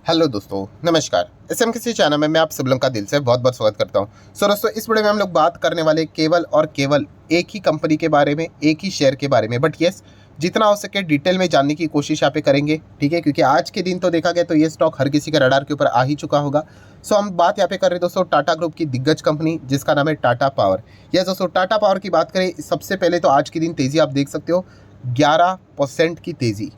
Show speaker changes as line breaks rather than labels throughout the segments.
Hello दोस्तों, नमस्कार। SMKC channel में मैं आप सब लोगों का दिल से बहुत बहुत स्वागत करता हूं। दोस्तों, इस वीडियो में हम लोग बात करने वाले केवल और केवल एक ही कंपनी के बारे में, एक ही शेयर के बारे में। बट यस, जितना हो सके डिटेल में जानने की कोशिश यहाँ पे करेंगे, ठीक है, क्योंकि आज के दिन तो देखा गया तो ये स्टॉक हर किसी के रडार के ऊपर आ ही चुका होगा। सो हम बात यहाँ पे कर रहे हैं दोस्तों टाटा ग्रुप की दिग्गज कंपनी जिसका नाम है टाटा पावर। यस दोस्तों, टाटा पावर की बात करें सबसे पहले तो आज के दिन तेज़ी आप देख सकते हो 11% की तेज़ी,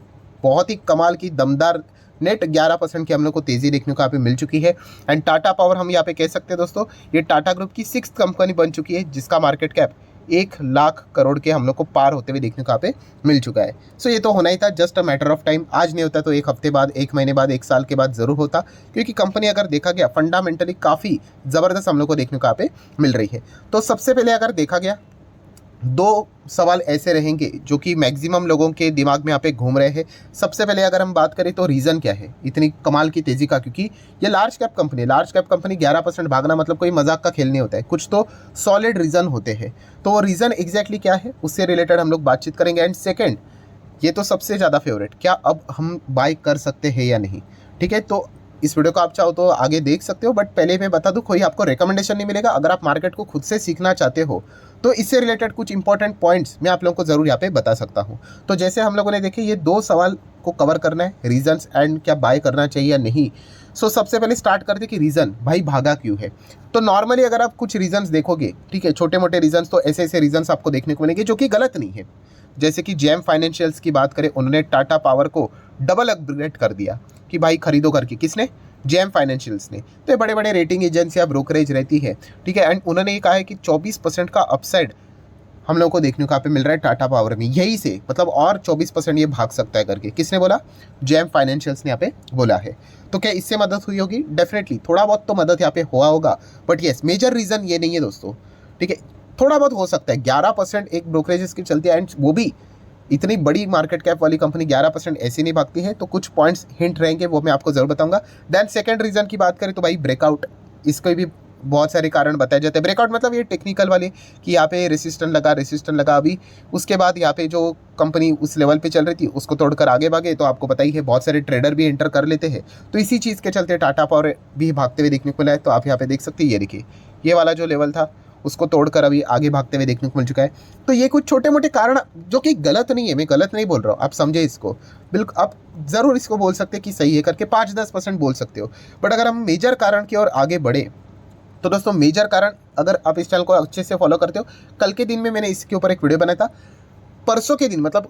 बहुत ही कमाल की दमदार नेट 11% की हम लोग को तेज़ी देखने को यहाँ पे मिल चुकी है। एंड टाटा पावर हम यहाँ पे कह सकते हैं दोस्तों, ये टाटा ग्रुप की 6th कंपनी बन चुकी है जिसका मार्केट कैप 1 लाख करोड़ के हम लोग को पार होते हुए देखने को यहाँ पे मिल चुका है। सो ये तो होना ही था, just a matter of time. आज नहीं होता तो एक हफ्ते बाद, एक महीने बाद, एक साल के बाद ज़रूर होता, क्योंकि कंपनी अगर देखा गया फंडामेंटली काफ़ी ज़बरदस्त हम लोग को देखने को यहाँ पे मिल रही है। तो सबसे पहले अगर देखा गया, दो सवाल ऐसे रहेंगे जो कि मैक्सिमम लोगों के दिमाग में यहाँ पे घूम रहे हैं। सबसे पहले अगर हम बात करें तो रीज़न क्या है इतनी कमाल की तेज़ी का, क्योंकि ये लार्ज कैप कंपनी 11% भागना मतलब कोई मजाक का खेल नहीं होता है, कुछ तो सॉलिड रीज़न होते हैं। तो वो रीज़न एग्जैक्टली क्या है उससे रिलेटेड हम लोग बातचीत करेंगे। एंड सेकेंड, ये तो सबसे ज़्यादा फेवरेट, क्या अब हम बाय कर सकते हैं या नहीं, ठीक है। तो इस वीडियो को आप चाहो तो आगे देख सकते हो, बट पहले मैं बता दूं कोई आपको रिकमेंडेशन नहीं मिलेगा। अगर आप मार्केट को खुद से सीखना चाहते हो तो इससे रिलेटेड कुछ इंपॉर्टेंट पॉइंट्स मैं आप लोगों को ज़रूर यहाँ पे बता सकता हूँ। तो जैसे हम लोगों ने देखे, ये दो सवाल को कवर करना है, रीजंस एंड क्या बाय करना चाहिए या नहीं। सो सबसे पहले स्टार्ट करते कि रीज़न भाई भागा क्यों है। तो नॉर्मली अगर आप कुछ रीजंस देखोगे, ठीक है, छोटे मोटे रीजंस, तो ऐसे ऐसे रीजंस आपको देखने को मिलेंगे जो कि गलत नहीं है। जैसे कि जेम फाइनेंशियल्स की बात करें, उन्होंने टाटा पावर को डबल अपग्रेड कर दिया कि भाई खरीदो करके। किसने? जेम फाइनेंशियल्स ने। तो ये बड़े बड़े रेटिंग एजेंसियाँ ब्रोकरेज रहती है, ठीक है। एंड उन्होंने ये कहा है कि 24% का अपसाइड हम लोगों को देखने को यहाँ पे मिल रहा है टाटा पावर में, यही से मतलब और 24% ये भाग सकता है करके। किसने बोला? जेम फाइनेंशियल्स ने यहाँ पे बोला है। तो क्या इससे मदद हुई होगी? डेफिनेटली थोड़ा बहुत तो मदद यहाँ पे हुआ होगा, बट येस मेजर रीज़न ये नहीं है दोस्तों, ठीक है। थोड़ा बहुत हो सकता है, 11% एक ब्रोकरेजेस की चलती है, एंड वो भी इतनी बड़ी मार्केट कैप वाली कंपनी 11% ऐसे नहीं भागती है। तो कुछ पॉइंट्स हिंट रहेंगे, वो मैं आपको ज़रूर बताऊंगा। देन सेकंड रीज़न की बात करें तो भाई ब्रेकआउट, इसके भी बहुत सारे कारण बताए जाते हैं। ब्रेकआउट मतलब ये टेक्निकल वाले कि यहाँ पे रेसिस्टेंट लगा अभी, उसके बाद यहाँ पे जो कंपनी उस लेवल पे चल रही थी उसको तोड़कर आगे भागे, तो आपको पता ही है बहुत सारे ट्रेडर भी एंटर कर लेते हैं। तो इसी चीज़ के चलते टाटा पावर भी भागते हुए देखने को मिला है। तो आप यहाँ पे देख सकते हैं, ये देखिए, ये वाला जो लेवल था उसको तोड़कर अभी आगे भागते हुए देखने को मिल चुका है। तो ये कुछ छोटे मोटे कारण जो कि गलत नहीं है, मैं गलत नहीं बोल रहा हूँ, आप समझे इसको। बिल्कुल आप ज़रूर इसको बोल सकते हैं कि सही है करके, 5-10% बोल सकते हो। बट अगर हम मेजर कारण की ओर आगे बढ़े तो दोस्तों, मेजर कारण अगर आप इस चैनल को अच्छे से फॉलो करते हो, कल के दिन में मैंने इसके ऊपर एक वीडियो बनाया था, परसों के दिन मतलब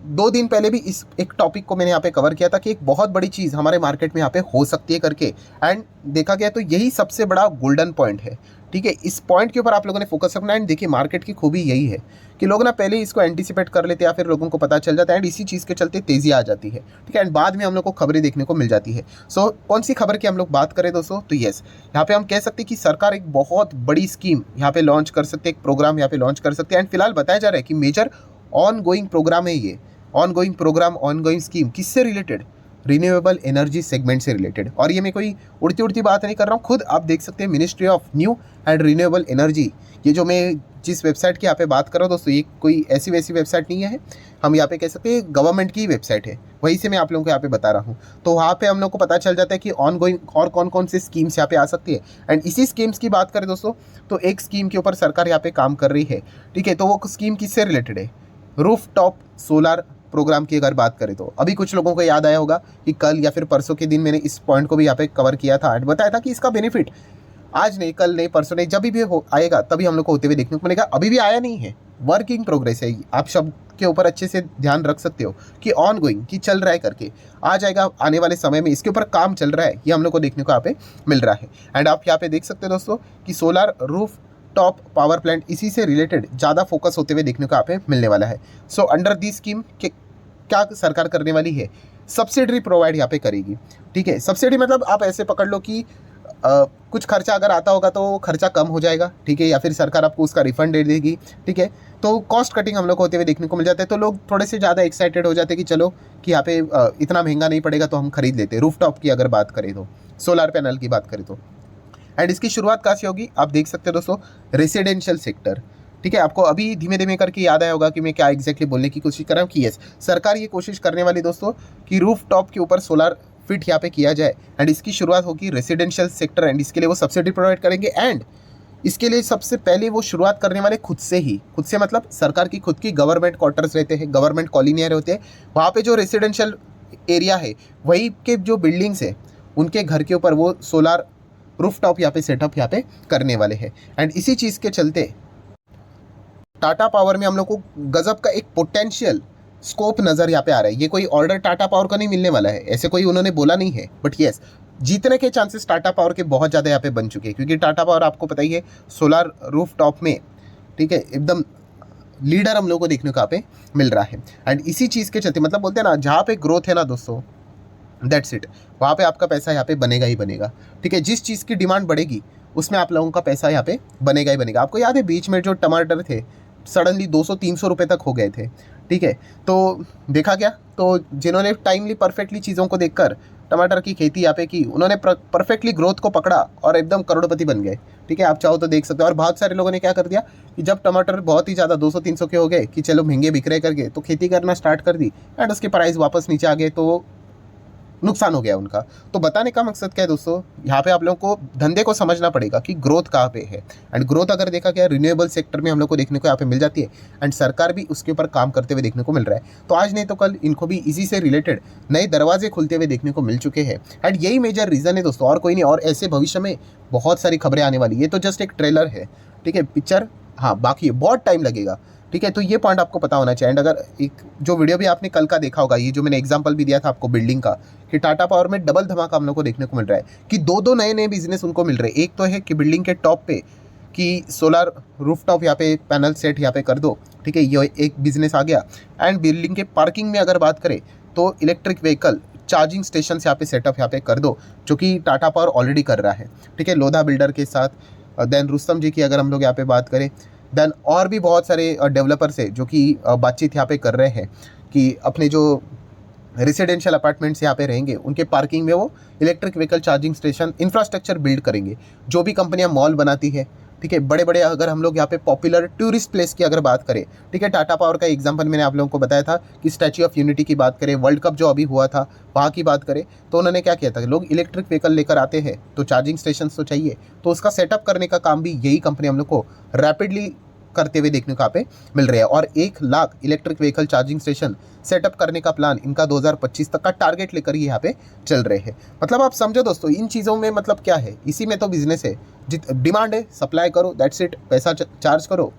2 दिन पहले भी इस एक टॉपिक को मैंने यहाँ पे कवर किया था कि एक बहुत बड़ी चीज़ हमारे मार्केट में यहाँ पे हो सकती है करके। एंड देखा गया तो यही सबसे बड़ा गोल्डन पॉइंट है, ठीक है। इस पॉइंट के ऊपर आप लोगों ने फोकस रखना है। एंड देखिए, मार्केट की खूबी यही है कि लोग ना पहले इसको एंटिसिपेट कर लेते हैं, या फिर लोगों को पता चल जाता है एंड इसी चीज़ के चलते तेज़ी आ जाती है, ठीक है। एंड बाद में हम लोग को खबरें देखने को मिल जाती है। सो कौन सी खबर की हम लोग बात करें दोस्तों, तो यस, यहाँ पे हम कह सकते हैं कि सरकार एक बहुत बड़ी स्कीम यहाँ पे लॉन्च कर सकते हैं, एक प्रोग्राम यहाँ पे लॉन्च कर सकते हैं। एंड फिलहाल बताया जा रहा है कि मेजर ऑन गोइंग प्रोग्राम है ये, ऑन गोइंग स्कीम। किससे रिलेटेड? रिन्यूएबल एनर्जी सेगमेंट से रिलेटेड। और ये मैं कोई उड़ती उड़ती बात नहीं कर रहा हूँ, खुद आप देख सकते हैं ministry of new and renewable energy. ये जो मैं जिस वेबसाइट की यहाँ पे बात कर रहा हूँ दोस्तों, ये कोई ऐसी वैसी वेबसाइट नहीं है, हम यहाँ पे कह सकते हैं गवर्नमेंट की वेबसाइट है, वहीं से मैं आप लोगों को यहाँ पे बता रहा हूँ। तो वहाँ पे हम लोग को पता चल जाता है कि ऑन गोइंग और कौन कौन सी स्कीम्स यहाँ पे आ सकती है। एंड इसी स्कीम्स की बात करें दोस्तों, तो एक स्कीम के ऊपर सरकार यहाँ पे काम कर रही है, ठीक है। तो वो स्कीम किससे रिलेटेड है? रूफ टॉप सोलार प्रोग्राम की अगर बात करें तो अभी कुछ लोगों को याद आया होगा कि कल या फिर परसों के दिन मैंने इस पॉइंट को भी यहाँ पे कवर किया था एंड बताया था कि इसका बेनिफिट आज नहीं, कल नहीं, परसों नहीं, जब भी आएगा तभी हम लोग को होते हुए देखने को मिलेगा। अभी भी आया नहीं है, वर्किंग प्रोग्रेस है। आप शब्द के ऊपर अच्छे से ध्यान रख सकते हो कि ऑन गोइंग, कि चल रहा है करके, आ जाएगा आने वाले समय में, इसके ऊपर काम चल रहा है, ये हम लोग को देखने को यहाँ पे मिल रहा है। एंड आप यहाँ पे देख सकते हो दोस्तों कि solar roof top power plant, इसी से रिलेटेड ज़्यादा फोकस होते हुए देखने को यहाँ पे मिलने वाला है। सो अंडर दी स्कीम के क्या सरकार करने वाली है? सब्सिडी प्रोवाइड यहाँ पे करेगी, ठीक है। सब्सिडी मतलब आप ऐसे पकड़ लो कि कुछ खर्चा अगर आता होगा तो खर्चा कम हो जाएगा, ठीक है, या फिर सरकार आपको उसका रिफंड दे देगी, ठीक है। तो कॉस्ट कटिंग हम लोग को होते हुए देखने को मिल जाता है। तो लोग थोड़े से ज़्यादा एक्साइटेड हो जाते हैं कि चलो कि यहाँ पे इतना महंगा नहीं पड़ेगा तो हम खरीद लेते हैं। रूफ टॉप की अगर बात करें तो, सोलर पैनल की बात करें तो। एंड इसकी शुरुआत कहाँ से होगी? आप देख सकते हो दोस्तों, रेसिडेंशियल सेक्टर, ठीक है। आपको अभी धीमे धीमे करके याद आया होगा कि मैं क्या एग्जैक्टली बोलने की कोशिश कर रहा हूँ कि यस, सरकार ये कोशिश करने वाली दोस्तों कि रूफ टॉप के ऊपर सोलर फिट यहाँ पे किया जाए एंड इसकी शुरुआत होगी रेसिडेंशियल सेक्टर एंड इसके लिए वो सब्सिडी प्रोवाइड करेंगे एंड इसके लिए सबसे पहले वो शुरुआत करने वाले खुद से मतलब सरकार की खुद की गवर्नमेंट क्वार्टर्स रहते हैं, गवर्नमेंट कॉलोनियाँ होते हैं, वहाँ पे जो रेसिडेंशियल एरिया है वही के जो बिल्डिंग्स है उनके घर के ऊपर वो सोलार रूफटॉप यहाँ पे सेटअप यहाँ पे करने वाले हैं एंड इसी चीज़ के चलते टाटा पावर में हम लोग को गजब का एक पोटेंशियल स्कोप नज़र यहाँ पे आ रहा है। ये कोई ऑर्डर टाटा पावर का नहीं मिलने वाला है, ऐसे कोई उन्होंने बोला नहीं है, बट येस जीतने के चांसेस टाटा पावर के बहुत ज़्यादा यहाँ पे बन चुके हैं क्योंकि टाटा पावर आपको पता ही है सोलार रूफटॉप में, ठीक है, एकदम लीडर हम लोग को देखने को यहाँ पे मिल रहा है एंड इसी चीज़ के चलते मतलब बोलते हैं ना जहाँ पे ग्रोथ है ना दोस्तों, दैट्स इट, वहाँ पे आपका पैसा यहाँ पे बनेगा ही बनेगा, ठीक है। जिस चीज़ की डिमांड बढ़ेगी उसमें आप लोगों का पैसा यहाँ पे बनेगा ही बनेगा। आपको याद है बीच में जो टमाटर थे सडनली 200-300 रुपये तक हो गए थे, ठीक है, तो देखा क्या, तो जिन्होंने टाइमली परफेक्टली चीज़ों को देखकर टमाटर की खेती यहाँ पे की उन्होंने परफेक्टली ग्रोथ को पकड़ा और एकदम करोड़पति बन गए, ठीक है। आप चाहो तो देख सकते हो। और बहुत सारे लोगों ने क्या कर दिया कि जब टमाटर बहुत ही ज़्यादा 200-300 के हो गए कि चलो महंगे बिक रहे करके तो खेती करना स्टार्ट कर दी एंड उसके प्राइस वापस नीचे आ गए तो नुकसान हो गया उनका। तो बताने का मकसद क्या है दोस्तों, यहाँ पे आप लोगों को धंधे को समझना पड़ेगा कि ग्रोथ कहाँ पे है एंड ग्रोथ अगर देखा गया रिन्यूएबल सेक्टर में हम लोग को देखने को यहाँ पे मिल जाती है एंड सरकार भी उसके ऊपर काम करते हुए देखने को मिल रहा है। तो आज नहीं तो कल इनको भी इसी से रिलेटेड नए दरवाजे खुलते हुए देखने को मिल चुके हैं एंड यही मेजर रीज़न है दोस्तों, और कोई नहीं। और ऐसे भविष्य में बहुत सारी खबरें आने वाली, ये तो जस्ट एक ट्रेलर है, ठीक है, पिक्चर हाँ बाकी बहुत टाइम लगेगा, ठीक है। तो ये पॉइंट आपको पता होना चाहिए एंड अगर एक जो वीडियो भी आपने कल का देखा होगा, ये जो मैंने एग्जांपल भी दिया था आपको बिल्डिंग का कि टाटा पावर में डबल धमाका हम लोग को देखने को मिल रहा है कि दो नए बिजनेस उनको मिल रहे हैं। एक तो है कि बिल्डिंग के टॉप पे कि सोलार रूफटॉप यहाँ पे पैनल सेट यहाँ पे कर दो, ठीक है, ये एक बिजनेस आ गया एंड बिल्डिंग के पार्किंग में अगर बात करें तो इलेक्ट्रिक व्हीकल चार्जिंग स्टेशन यहाँ पे सेटअप यहाँ पे कर दो, जो कि टाटा पावर ऑलरेडी कर रहा है, ठीक है, लोधा बिल्डर के साथ। देन रुस्तम जी की अगर हम लोग यहाँ पे बात करें, देन और भी बहुत सारे डेवलपर्स है जो कि बातचीत यहाँ पे कर रहे हैं कि अपने जो रेसिडेंशियल अपार्टमेंट्स यहाँ पे रहेंगे उनके पार्किंग में वो electric vehicle charging station infrastructure build करेंगे। जो भी कंपनियाँ मॉल बनाती है, ठीक है, बड़े बड़े अगर हम लोग यहाँ पे पॉपुलर टूरिस्ट प्लेस की अगर बात करें, ठीक है, टाटा पावर का एग्जांपल मैंने आप लोगों को बताया था कि स्टैच्यू ऑफ यूनिटी की बात करें, वर्ल्ड कप जो अभी हुआ था वहाँ की बात करें, तो उन्होंने क्या किया था कि लोग इलेक्ट्रिक व्हीकल लेकर आते हैं तो चार्जिंग स्टेशन तो चाहिए, तो उसका सेटअप करने का काम भी यही कंपनी हम लोग को रैपिडली करते हुए देखने को यहाँ पे मिल रहा है। और 1 lakh electric vehicle charging station setup करने का प्लान इनका 2025 तक का टारगेट लेकर ये यहाँ पे चल रहे हैं। मतलब आप समझो दोस्तों इन चीज़ों में मतलब क्या है, इसी में तो बिजनेस है, डिमांड है, सप्लाई करो, दैट्स इट, पैसा चार्ज करो,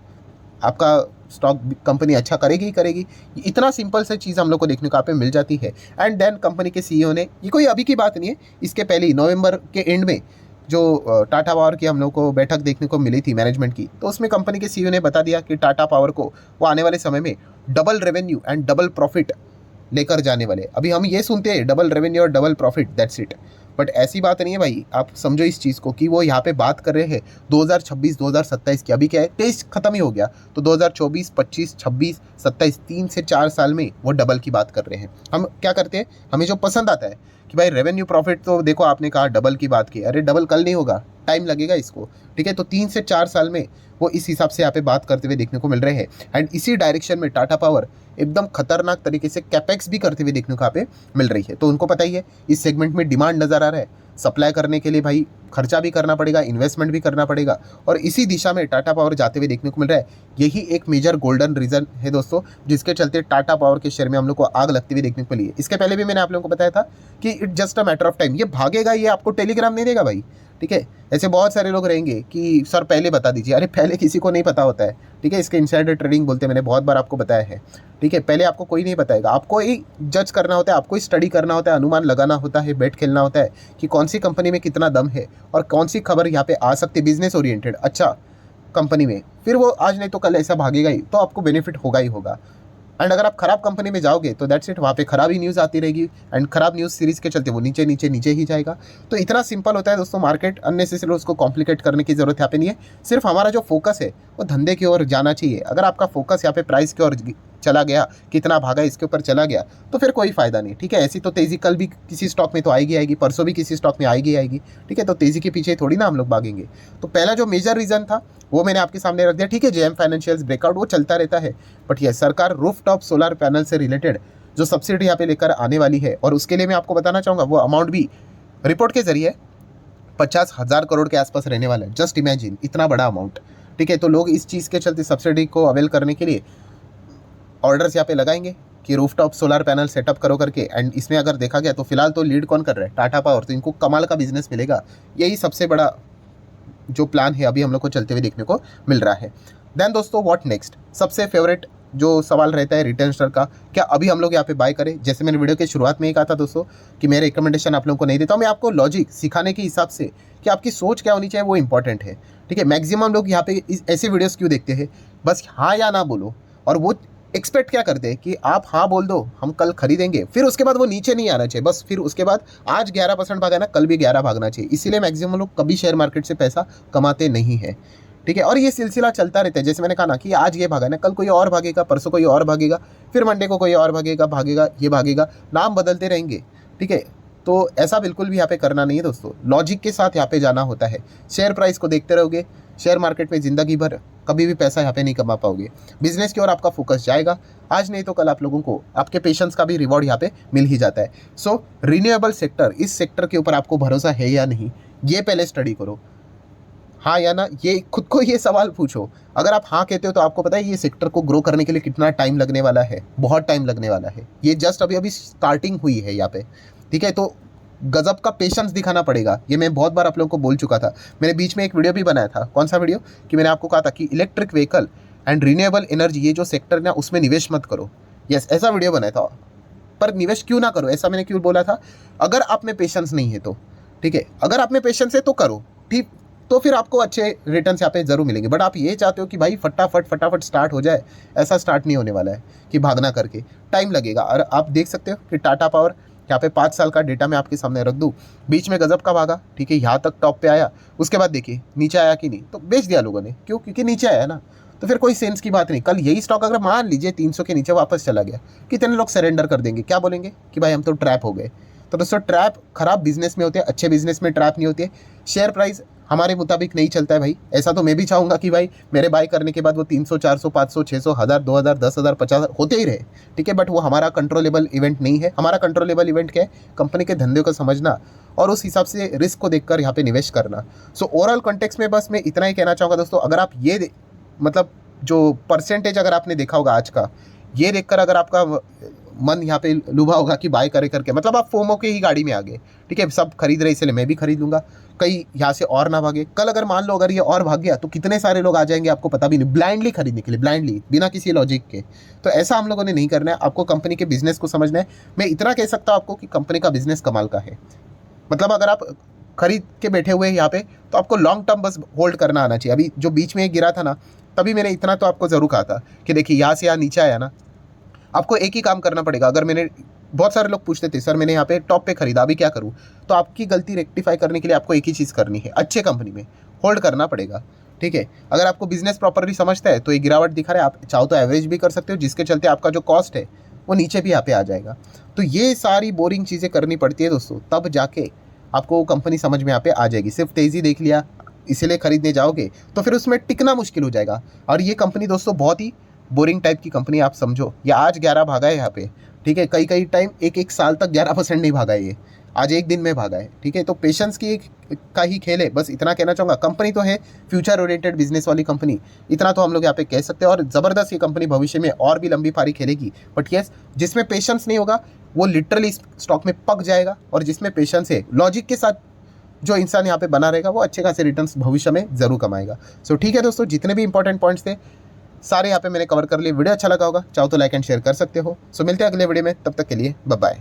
आपका स्टॉक कंपनी अच्छा करेगी ही करेगी। इतना सिंपल सा चीज़ हम लोग को देखने को यहाँ पे मिल जाती है। एंड देन कंपनी के सीईओ ने, ये कोई अभी की बात नहीं है, इसके पहले ही नवंबर के एंड में जो टाटा पावर की हम लोग को बैठक देखने को मिली थी मैनेजमेंट की, तो उसमें कंपनी के सीईओ ने बता दिया कि टाटा पावर को वो आने वाले समय में double revenue and double profit लेकर जाने वाले। अभी हम ये सुनते हैं डबल रेवेन्यू और double profit, that's it, but ऐसी बात नहीं है भाई। आप समझो इस चीज़ को कि वो यहाँ पे बात कर रहे हैं 2026-2027 की। अभी क्या है, टेस्ट खत्म ही हो गया, तो 2024, 25, 26, 27 3 से 4 साल में वो डबल की बात कर रहे हैं। हम क्या करते हैं, हमें जो पसंद आता है कि भाई रेवेन्यू प्रॉफिट, तो देखो आपने कहा डबल की बात की, अरे डबल कल नहीं होगा, टाइम लगेगा इसको, ठीक है। तो 3 से 4 साल में वो इस हिसाब से यहाँ पे बात करते हुए देखने को मिल रहे हैं एंड इसी डायरेक्शन में टाटा पावर एकदम खतरनाक तरीके से कैपेक्स भी करते हुए देखने को यहाँ पे मिल रही है। तो उनको पता ही है इस सेगमेंट में डिमांड नज़र आ रहा है, सप्लाई करने के लिए भाई खर्चा भी करना पड़ेगा, इन्वेस्टमेंट भी करना पड़ेगा, और इसी दिशा में टाटा पावर जाते हुए देखने को मिल रहा है। यही एक मेजर गोल्डन रीजन है दोस्तों, जिसके चलते टाटा पावर के शेयर में हम लोग को आग लगती हुई देखने को मिली है। इसके पहले भी मैंने आप लोगों को बताया था कि it just a matter of time, ये भागेगा, ये आपको टेलीग्राम नहीं देगा भाई, ठीक है। ऐसे बहुत सारे लोग रहेंगे कि सर पहले बता दीजिए, अरे पहले किसी को नहीं पता होता है, ठीक है। इसके इनसाइडर ट्रेडिंग बोलते हैं, मैंने बहुत बार आपको बताया है, ठीक है। पहले आपको कोई नहीं बताएगा, आपको ही जज करना होता है, आपको ही स्टडी करना होता है, अनुमान लगाना होता है, बेट खेलना होता है कि कौन सी कंपनी में कितना दम है और कौन सी खबर यहाँ पे आ सकती है बिजनेस ओरिएंटेड अच्छा कंपनी में, फिर वो आज नहीं तो कल ऐसा भागेगा ही, तो आपको बेनिफिट होगा ही होगा। एंड अगर आप खराब कंपनी में जाओगे तो दैट्स इट, वहाँ पे खराब ही न्यूज़ आती रहेगी एंड खराब न्यूज़ सीरीज़ के चलते वो नीचे नीचे नीचे ही जाएगा। तो इतना सिंपल होता है दोस्तों मार्केट, अननेसेसरी उसको कॉम्प्लिकेट करने की ज़रूरत यहाँ पे नहीं है। सिर्फ हमारा जो फोकस है वो धंधे की ओर जाना चाहिए। अगर आपका फोकस यहाँ पे प्राइस की ओर चला गया, कितना भागा इसके ऊपर चला गया, तो फिर कोई फायदा नहीं, ठीक है। ऐसी तो तेज़ी कल भी किसी स्टॉक में तो आएगी, परसों भी किसी स्टॉक में आएगी, ठीक है। तो तेज़ी के पीछे थोड़ी ना हम लोग भागेंगे। तो पहला जो मेजर रीज़न था वो मैंने आपके सामने रख दिया, ठीक है। जेएम फाइनेंशियल्स ब्रेकआउट वो चलता रहता है, बट यह सरकार रूफटॉप सोलर पैनल से रिलेटेड जो सब्सिडी यहाँ पे लेकर आने वाली है, और उसके लिए मैं आपको बताना चाहूँगा वो अमाउंट भी रिपोर्ट के जरिए 50,000 करोड़ के आसपास रहने वाला है। जस्ट इमेजिन, इतना बड़ा अमाउंट। ठीक है, तो लोग इस चीज़ के चलते सब्सिडी को अवेल करने के लिए ऑर्डर्स यहाँ पे लगाएंगे कि रूफटॉप सोलर पैनल सेटअप करो करके। एंड इसमें अगर देखा गया तो फिलहाल तो लीड कौन कर रहा है? टाटा पावर। तो इनको कमाल का बिजनेस मिलेगा। यही सबसे बड़ा जो प्लान है अभी हम लोग को चलते हुए देखने को मिल रहा है। देन दोस्तों, व्हाट नेक्स्ट? सबसे फेवरेट जो सवाल रहता है रिटर्न स्टार का, क्या अभी हम लोग यहाँ पे बाय करें? जैसे मैंने वीडियो के शुरुआत में ही कहा था दोस्तों कि मैं रिकमेंडेशन आप लोगों को नहीं देता हूँ, मैं आपको लॉजिक सिखाने के हिसाब से कि आपकी सोच क्या होनी चाहिए वो इंपॉर्टेंट है। ठीक है, मैक्सिमम लोग यहाँ पे ऐसे वीडियोस क्यों देखते हैं? बस हाँ या ना बोलो, और वो एक्सपेक्ट क्या करते हैं कि आप हाँ बोल दो, हम कल खरीदेंगे, फिर उसके बाद वो नीचे नहीं आना चाहिए। बस फिर उसके बाद आज 11% भागा ना, कल भी 11 भागना चाहिए। इसीलिए मैक्सिमम लोग कभी शेयर मार्केट से पैसा कमाते नहीं है। ठीक है, और ये सिलसिला चलता रहता है। जैसे मैंने कहा ना कि आज ये भागा ना, कल कोई और भागेगा, परसों कोई और भागेगा, फिर मंडे को कोई और भागेगा, ये भागेगा, नाम बदलते रहेंगे। ठीक है, तो ऐसा बिल्कुल भी यहाँ पे करना नहीं है दोस्तों। लॉजिक के साथ यहाँ पे जाना होता है। शेयर प्राइस को देखते रहोगे, शेयर मार्केट में ज़िंदगी भर कभी भी पैसा यहाँ पे नहीं कमा पाओगे। बिजनेस की ओर आपका फोकस जाएगा, आज नहीं तो कल आप लोगों को आपके पेशेंस का भी रिवॉर्ड यहाँ पे मिल ही जाता है। सो रिन्यूएबल सेक्टर, इस सेक्टर के ऊपर आपको भरोसा है या नहीं, ये पहले स्टडी करो। हाँ या ना, ये खुद को ये सवाल पूछो। अगर आप हाँ कहते हो तो आपको पता है ये सेक्टर को ग्रो करने के लिए कितना टाइम लगने वाला है? बहुत टाइम लगने वाला है। ये जस्ट अभी स्टार्टिंग हुई है यहाँ पे। ठीक है, तो गजब का पेशेंस दिखाना पड़ेगा। ये मैं बहुत बार आप लोगों को बोल चुका था। मैंने बीच में एक वीडियो भी बनाया था। कौन सा वीडियो? कि मैंने आपको कहा था कि electric vehicle and renewable energy, ये जो सेक्टर ना, उसमें निवेश मत करो। यस, ऐसा वीडियो बनाया था। पर निवेश क्यों ना करो, ऐसा मैंने क्यों बोला था? अगर आप में पेशेंस नहीं है तो, ठीक है, अगर आप में पेशेंस है तो करो, ठीक, तो फिर आपको अच्छे रिटर्न्स यहाँ पे जरूर मिलेंगे। बट आप ये चाहते हो कि भाई फटाफट स्टार्ट हो जाए, ऐसा स्टार्ट नहीं होने वाला है कि भागना करके, टाइम लगेगा। और आप देख सकते हो कि टाटा पावर यहाँ पे 5 साल का डेटा मैं आपके सामने रख दूँ, बीच में गजब का भागा। ठीक है, यहाँ तक टॉप पे आया, उसके बाद देखिए नीचे आया कि नहीं, तो बेच दिया लोगों ने। क्यों? क्योंकि नीचे आया ना, तो फिर कोई सेंस की बात नहीं। कल यही स्टॉक अगर मान लीजिए 300 के नीचे वापस चला गया, कितने लोग सरेंडर कर देंगे? क्या बोलेंगे कि भाई हम तो ट्रैप हो गए। तो दोस्तों, ट्रैप खराब बिजनेस में होते हैं, अच्छे बिजनेस में ट्रैप नहीं होती है। शेयर प्राइस हमारे मुताबिक नहीं चलता है भाई। ऐसा तो मैं भी चाहूँगा कि भाई मेरे बाय करने के बाद वो 300, 400, 500, 600, 1000, 2000, 10,000, 50,000 होते ही रहे। ठीक है, बट वो हमारा कंट्रोलेबल इवेंट नहीं है। हमारा कंट्रोलेबल इवेंट क्या है? कंपनी के धंधे को समझना और उस हिसाब से रिस्क को देखकर यहाँ पे निवेश करना। सो ओवरऑल कॉन्टेक्स्ट में बस मैं इतना ही कहना चाहूँगा दोस्तों। अगर आप ये मतलब जो परसेंटेज अगर आपने देखा होगा आज का, ये देखकर अगर आपका मन यहाँ पे लुभा होगा कि बाय करे करके, मतलब आप फोमो के ही गाड़ी में आ गए। ठीक है, सब खरीद रहे इसलिए मैं भी खरीद लूँगा, कहीं यहाँ से और ना भागे। कल अगर मान लो अगर ये और भाग गया तो कितने सारे लोग आ जाएंगे आपको पता भी नहीं, ब्लाइंडली खरीदने के लिए, ब्लाइंडली, बिना किसी लॉजिक के। तो ऐसा हम लोगों ने नहीं करना है। आपको कंपनी के बिजनेस को समझना है। मैं इतना कह सकता हूँ आपको कि कंपनी का बिजनेस कमाल का है। मतलब अगर आप खरीद के बैठे हुए हैं यहाँ पे, तो आपको लॉन्ग टर्म बस होल्ड करना आना चाहिए। अभी जो बीच में गिरा था ना, तभी मैंने इतना तो आपको ज़रूर कहा था कि देखिए यहाँ से यहाँ नीचे आया ना, आपको एक ही काम करना पड़ेगा। अगर मैंने, बहुत सारे लोग पूछते थे सर मैंने यहाँ पे टॉप पे खरीदा, अभी क्या करूँ? तो आपकी गलती रेक्टिफाई करने के लिए आपको एक ही चीज़ करनी है, अच्छे कंपनी में होल्ड करना पड़ेगा। ठीक है, अगर आपको बिजनेस प्रॉपरली समझता है तो ये गिरावट दिखा रहा है, आप चाहो तो एवरेज भी कर सकते हो, जिसके चलते आपका जो कॉस्ट है वो नीचे भी यहाँ पे आ जाएगा। तो ये सारी बोरिंग चीज़ें करनी पड़ती है दोस्तों, तब जाके आपको कंपनी समझ में यहाँ पे आ जाएगी। सिर्फ तेज़ी देख लिया इसीलिए खरीदने जाओगे तो फिर उसमें टिकना मुश्किल हो जाएगा। और ये कंपनी दोस्तों बहुत ही बोरिंग टाइप की कंपनी आप समझो। ये आज 11 भागा है यहाँ पे। ठीक है, कई टाइम एक साल तक 11% नहीं भागा है, ये आज एक दिन में भागा है। ठीक है, तो पेशेंस की का ही खेल है, बस इतना कहना चाहूँगा। कंपनी तो है फ्यूचर ओरिएंटेड बिजनेस वाली कंपनी, इतना तो हम लोग यहाँ पे कह सकते हैं। और ज़बरदस्त ये कंपनी भविष्य में और भी लंबी पारी खेलेगी। बट यस, जिसमें पेशेंस नहीं होगा वो लिटरली स्टॉक में पक जाएगा, और जिसमें पेशेंस है, लॉजिक के साथ जो इंसान यहाँ पे बना रहेगा, वो अच्छे खासे रिटर्न्स भविष्य में जरूर कमाएगा। सो ठीक है दोस्तों, जितने भी इंपॉर्टेंट पॉइंट्स थे सारे यहाँ पे मैंने कवर कर लिए। वीडियो अच्छा लगा होगा, चाहो तो लाइक एंड शेयर कर सकते हो। सो मिलते हैं अगले वीडियो में, तब तक के लिए बाय बाय।